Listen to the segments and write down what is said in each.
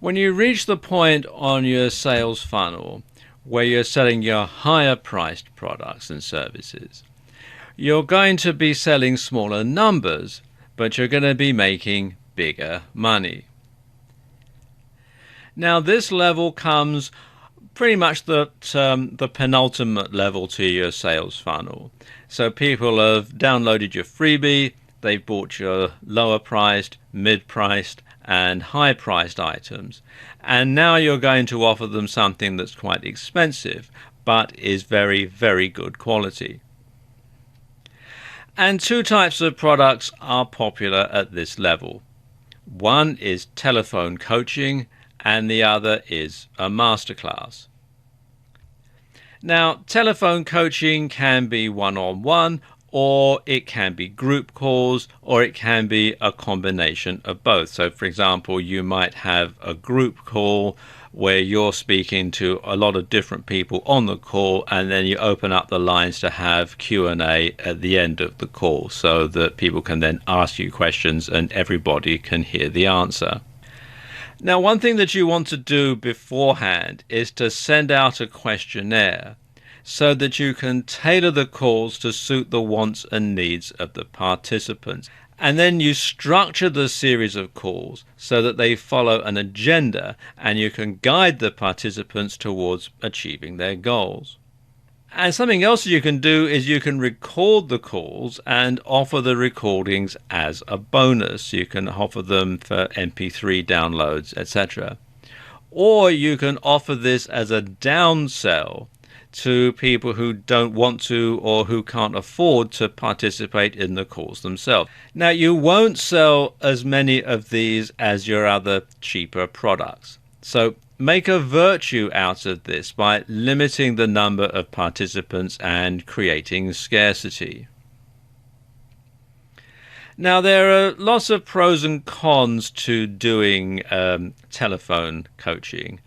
When you reach the point on your sales funnel where you're selling your higher priced products and services, you're going to be selling smaller numbers, but you're going to be making bigger money. Now, this level comes pretty much the penultimate level to your sales funnel. So people have downloaded your freebie, they've bought your lower priced, mid-priced and high-priced items, and now you're going to offer them something that's quite expensive but is very, very good quality. And two types of products are popular at this level. One is telephone coaching and the other is a masterclass. Now, telephone coaching can be one-on-one, or it can be group calls, or it can be a combination of both. So, for example, you might have a group call where you're speaking to a lot of different people on the call, and then you open up the lines to have Q&A at the end of the call so that people can then ask you questions and everybody can hear the answer. Now, one thing that you want to do beforehand is to send out a questionnaire so that you can tailor the calls to suit the wants and needs of the participants. And then you structure the series of calls so that they follow an agenda and you can guide the participants towards achieving their goals. And something else you can do is you can record the calls and offer the recordings as a bonus. You can offer them for MP3 downloads, etc. Or you can offer this as a downsell to people who don't want to or who can't afford to participate in the calls themselves. Now, you won't sell as many of these as your other cheaper products. So make a virtue out of this by limiting the number of participants and creating scarcity. Now, there are lots of pros and cons to doing telephone coaching.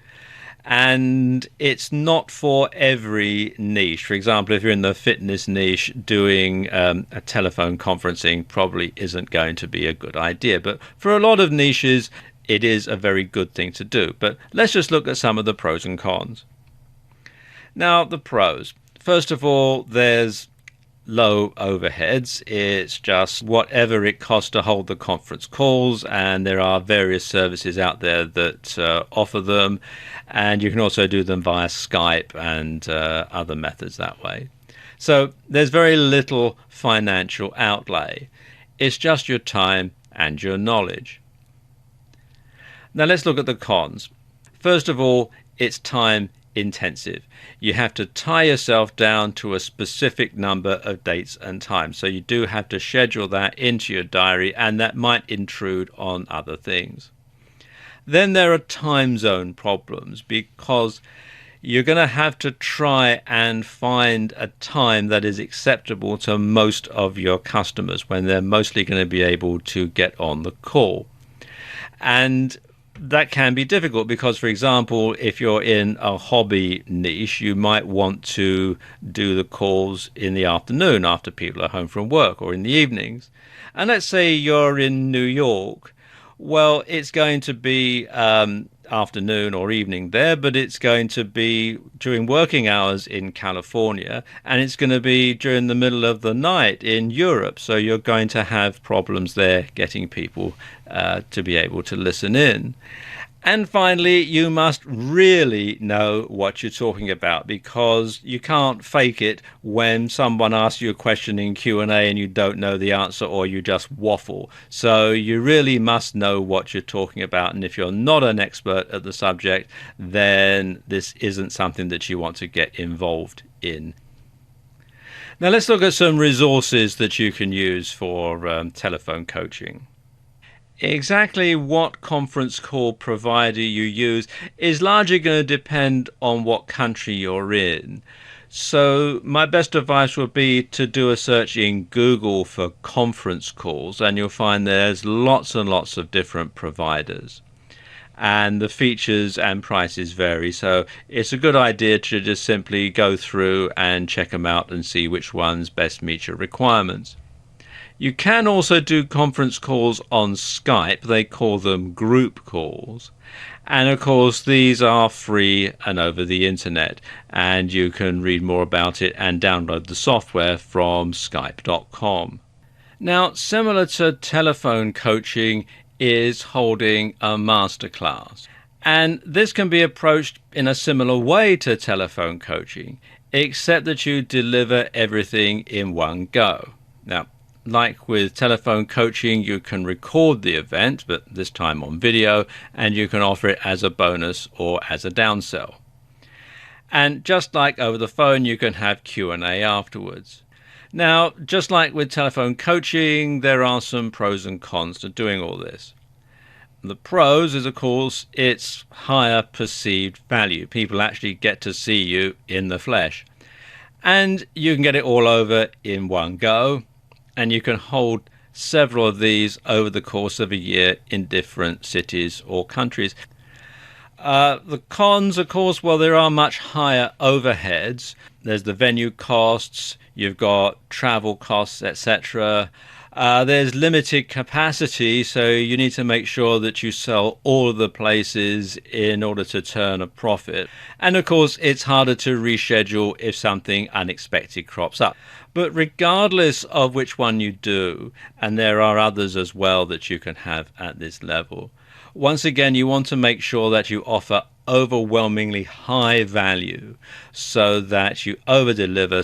And it's not for every niche. For example, if you're in the fitness niche, doing a telephone conferencing probably isn't going to be a good idea. But for a lot of niches, it is a very good thing to do. But let's just look at some of the pros and cons. Now, the pros. First of all, there's low overheads. It's just whatever it costs to hold the conference calls, and there are various services out there that offer them, and you can also do them via Skype and other methods that way. So there's very little financial outlay. It's just your time and your knowledge. Now let's look at the cons. First of all, it's time intensive. You have to tie yourself down to a specific number of dates and times. So you do have to schedule that into your diary, and that might intrude on other things. Then there are time zone problems because you're going to have to try and find a time that is acceptable to most of your customers when they're mostly going to be able to get on the call. And that can be difficult because, for example, if you're in a hobby niche, you might want to do the calls in the afternoon after people are home from work, or in the evenings. And let's say you're in New York. Well, it's going to be afternoon or evening there, but it's going to be during working hours in California, and it's going to be during the middle of the night in Europe. So you're going to have problems there getting people to be able to listen in. And finally, you must really know what you're talking about, because you can't fake it when someone asks you a question in Q&A and you don't know the answer, or you just waffle. So you really must know what you're talking about. And if you're not an expert at the subject, then this isn't something that you want to get involved in. Now let's look at some resources that you can use for telephone coaching. Exactly what conference call provider you use is largely going to depend on what country you're in. So my best advice would be to do a search in Google for conference calls, and you'll find there's lots and lots of different providers. And the features and prices vary, so it's a good idea to just simply go through and check them out and see which ones best meet your requirements. You can also do conference calls on Skype. They call them group calls. And of course, these are free and over the internet, and you can read more about it and download the software from Skype.com. Now, similar to telephone coaching is holding a masterclass. And this can be approached in a similar way to telephone coaching, except that you deliver everything in one go. Now, like with telephone coaching, you can record the event, but this time on video, and you can offer it as a bonus or as a downsell. And just like over the phone, you can have Q&A afterwards. Now, just like with telephone coaching, there are some pros and cons to doing all this. The pros is, of course, its higher perceived value. People actually get to see you in the flesh. And you can get it all over in one go. And you can hold several of these over the course of a year in different cities or countries. The cons, of course, well, there are much higher overheads. There's the venue costs, you've got travel costs, etc. There's limited capacity, so you need to make sure that you sell all of the places in order to turn a profit. And of course, it's harder to reschedule if something unexpected crops up. But regardless of which one you do, and there are others as well that you can have at this level, once again, you want to make sure that you offer overwhelmingly high value so that you over-deliver